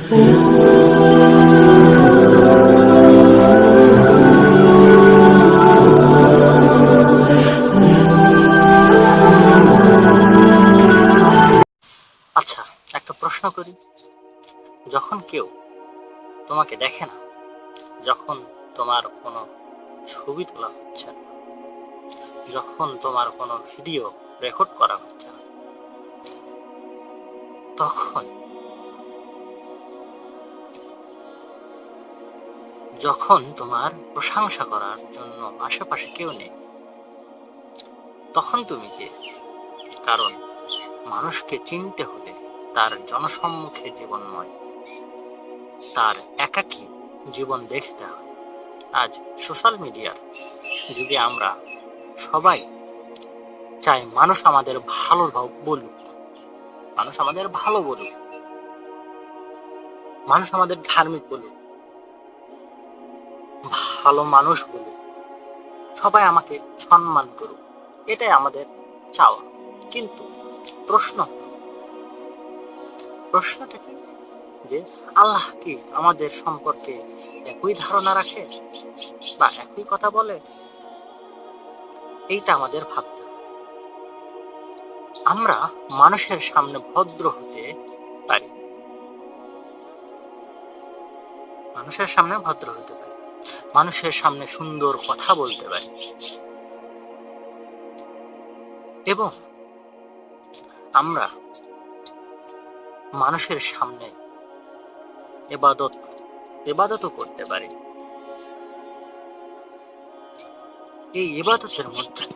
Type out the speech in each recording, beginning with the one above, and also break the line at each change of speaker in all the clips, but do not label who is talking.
আচ্ছা, একটা প্রশ্ন করি, যখন কেউ তোমাকে দেখে না, যখন তোমার কোনো ছবি তোলা হচ্ছে না, যখন তোমার কোনো ভিডিও রেকর্ড করা হচ্ছে না, তখন যখন তোমার প্রশংসা করার জন্য আশেপাশে কেউ নেই, তখন তুমি কে? কারণ মানুষকে চিনতে হলে তার জনসম্মুখে জীবন নয়, তার একাকী জীবন দেখতে হয়। আজ সোশ্যাল মিডিয়ার যুগে আমরা সবাই চাই মানুষ আমাদের ভালো বলুক, মানুষ আমাদের ভালো বলুক, মানুষ আমাদের ধার্মিক বলুক, ভালো মানুষ বলুক, সবাই আমাকে সম্মান করুক, এটাই আমাদের চাওয়া। কিন্তু প্রশ্নটা কি, যে আল্লাহ কি আমাদের সম্পর্কে একই ধারণা রাখে বা একই কথা বলে? এইটা আমাদের ভাবতে হবে। আমরা মানুষের সামনে ভদ্র হতে পারি, মানুষের সামনে ভদ্র হতে পারি, মানুষের সামনে সুন্দর কথা বলতে পারি, এবং আমরা মানুষের সামনে ইবাদতও করতে পারি। এই ইবাদতের মধ্যে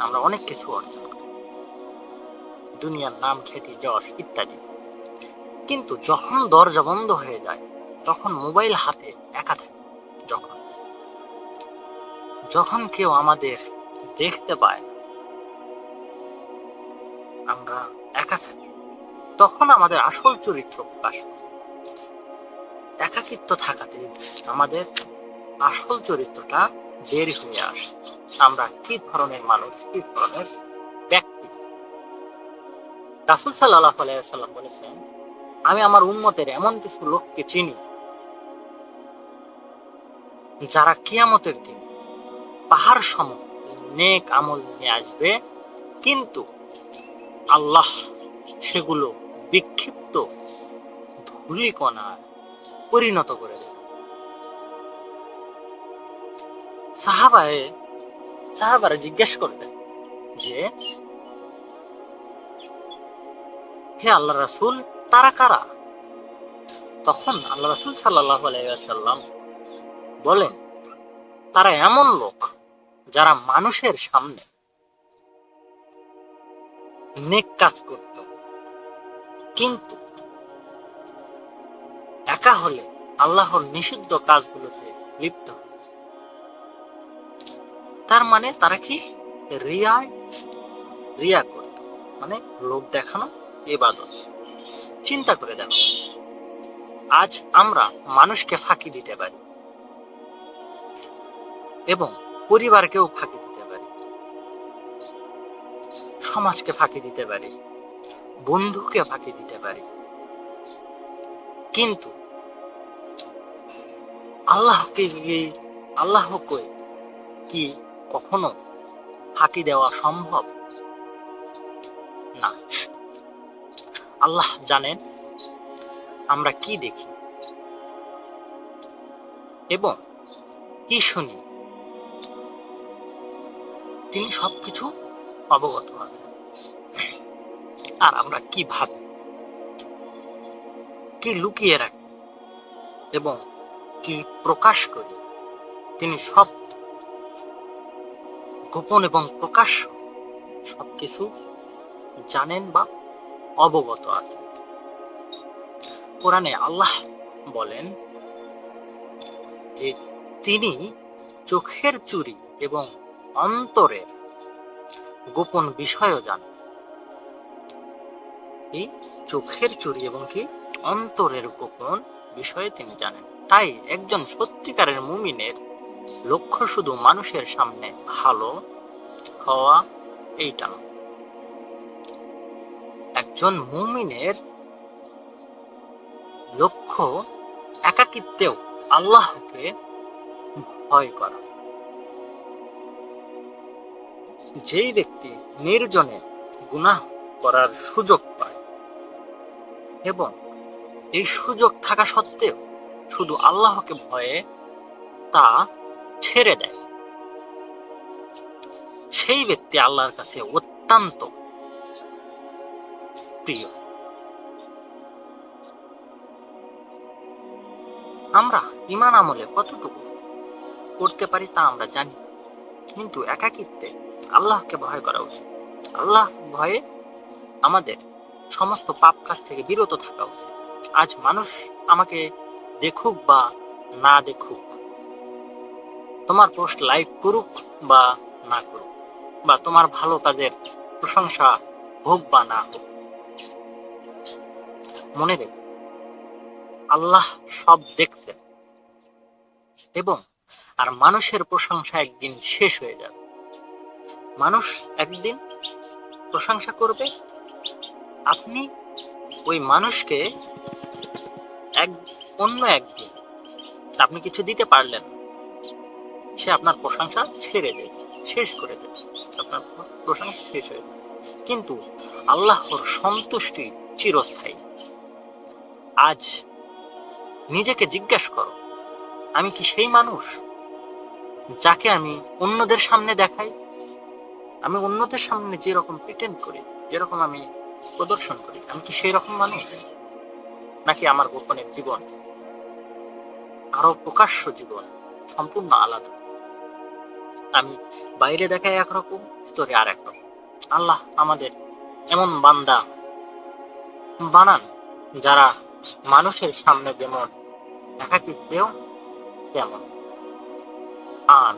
আমরা অনেক কিছু অর্জন করি, দুনিয়ার নাম, খ্যাতি, যশ ইত্যাদি। কিন্তু যখন দরজা বন্ধ হয়ে যায়, তখন মোবাইল হাতে একা থাকে, যখন কেউ আমাদের দেখতে পায়, আমরা একা থাকি, তখন আমাদের আসল চরিত্র প্রকাশ পায়। একাকিত্ব থাকাতে আমাদের আসল চরিত্রটা বের হয়ে আসে, আমরা কি ধরনের মানুষ, কি ধরনের ব্যক্তি। রাসূল সাল্লাল্লাহু আলাইহি ওয়াসাল্লাম বলেছেন, আমি আমার উম্মতের এমন কিছু লোককে চিনি যারা কিয়ামতের দিন পাহাড় সম নেক আমল নিয়ে আসবে, কিন্তু আল্লাহ সেগুলো বিক্ষিপ্ত ধূলিকণায় পরিণত করে দেবে। সাহাবারা জিজ্ঞেস করলেন যে, হে আল্লাহ রাসূল, তারা কারা? তখন আল্লাহ রাসূল সাল্লাল্লাহু আলাইহি ওয়াসাল্লাম বলেন, তারা এমন লোক যারা মানুষের সামনে নেক কাজ করত, কিন্তু একা হলে আল্লাহর নিষিদ্ধ কাজগুলোতে লিপ্ত। তার মানে তারা কি রিয়া করত, মানে লোক দেখানো ইবাদত। চিন্তা করে দেখো, আজ আমরা মানুষকে ফাঁকি দিতে পারি এবং পরিবারকেও ফাঁকি দিতে পারি, সমাজকে ফাঁকি দিতে পারি, বন্ধুকে ফাঁকি দিতে পারি, কিন্তু আল্লাহকে কি কখনো ফাঁকি দেওয়া সম্ভব না? আল্লাহ জানেন আমরা কি দেখি এবং কি শুনি, তিনি সবকিছু অবগত আছেন। আর আমরা কি ভাবি, কি লুকিয়ে রাখি এবং কি প্রকাশ করি, তিনি সব গোপন এবং প্রকাশ্য সবকিছু জানেন বা অবগত আছেন। কোরআনে আল্লাহ বলেন যে তিনি চোখের চুরি এবং অন্তরের গোপন বিষয়ও জানেন। এই চোখের চুরি এবং কি অন্তরের গোপন বিষয়ে তিনি জানেন। তাই একজন সত্যিকারের মুমিনের লক্ষ্য শুধু মানুষের সামনে ভালো হওয়া এইটা নয়। একজন মুমিনের লক্ষ্য একাকিত্বেও আল্লাহকে ভয় করা। যেই ব্যক্তি নির্জনে গুনাহ করার সুযোগ পায় এবং এই সুযোগ থাকা সত্ত্বেও শুধু আল্লাহকে ভয়ে তা ছেড়ে দেয়, সেই ব্যক্তি আল্লাহর কাছে অত্যন্ত প্রিয়। আমরা ঈমান আমলে কতটুকু করতে পারি তা আমরা জানি, কিন্তু একাকিত্বে আল্লাহকে ভয় করা উচিত। আল্লাহ ভয়ে আমাদের সমস্ত পাপ কাজ থেকে বিরত থাকা উচিত। আজ মানুষ আমাকে দেখুক বা না দেখুক, তোমার পোস্ট লাইক করুক বা না করুক, বা তোমার ভালো কাজের প্রশংসা হোক বা না হোক, মনে রেখো আল্লাহ সব দেখছেন এবং আর মানুষের প্রশংসা একদিন শেষ হয়ে যাবে। মানুষ একদিন প্রশংসা করবে, আপনি ওই মানুষকে অন্য একদিন আপনি কিছু দিতে পারলেন, সে আপনার প্রশংসা ছেড়ে দেবে, শেষ করে দেবে, আপনার প্রশংসা শেষ হয়ে যাবে। কিন্তু আল্লাহর সন্তুষ্টি চিরস্থায়ী। আজ নিজেকে জিজ্ঞাসা করো, আমি কি সেই মানুষ যাকে আমি অন্যদের সামনে দেখাই? আমি অন্যদের সামনে যেরকম প্রিটেন্ড করি, যেরকম আমি প্রদর্শন করি, আমি কি সেই রকম মানুষ? নাকি আমার গোপনের জীবন, আরো প্রকাশ্য জীবন সম্পূর্ণ আলাদা? আমি বাইরে দেখাই একরকম, ভিতরে আর একরকম। আল্লাহ আমাদের এমন বান্দা বানান যারা মানুষের সামনে যেমন একাকিত্বেও তেমন। আন